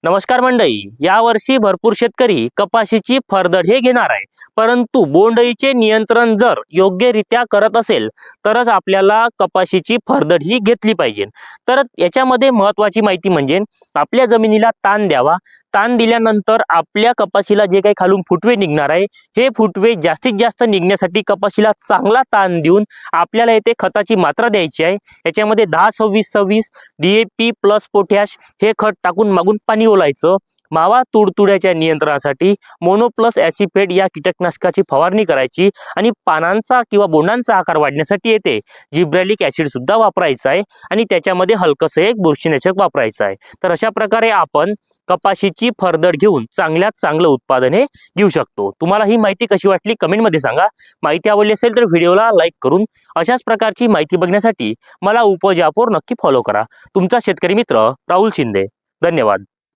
नमस्कार मंडळी, यावर्षी भरपूर शेतकरी कपाशीची फरदड हे घेणार आहे. परंतु बोंडअळीचे नियंत्रण जर योग्यरित्या करत असेल तरच आपल्याला कपाशीची फरदड ही घेतली पाहिजे. तर याच्यामध्ये महत्त्वाची माहिती म्हणजे आपल्या जमिनीला ताण द्यावा. ताण दिल्यानंतर आपल्या कपाशीला जे काही खालून फुटवे निघणार आहे, हे फुटवे जास्तीत जास्त निघण्यासाठी कपाशीला चांगला ताण देऊन आपल्याला येथे खताची मात्रा द्यायची आहे. याच्यामध्ये 10-26-26 DAP प्लस पोटॅश हे खत टाकून मागून पाणी ओलायचं. मावा तुडतुड्याच्या नियंत्रणासाठी मोनोप्लस ॲसिफेट या कीटकनाशकाची फवारणी करायची आणि पानांचा किंवा बोंडांचा आकार वाढण्यासाठी येते जिब्रॅलिक ॲसिड सुद्धा वापरायचा आहे आणि त्याच्यामध्ये हलकसं एक बुरशीनाशक वापरायचं आहे. तर अशा प्रकारे आपण कपाशीची फरदड घेऊन चांगल्यात चांगलं उत्पादन हे घेऊ शकतो. तुम्हाला ही माहिती कशी वाटली कमेंटमध्ये सांगा. माहिती आवडली असेल तर व्हिडिओला लाईक करून अशाच प्रकारची माहिती बघण्यासाठी मला उपज ॲपवर नक्की फॉलो करा. तुमचा शेतकरी मित्र राहुल शिंदे. धन्यवाद.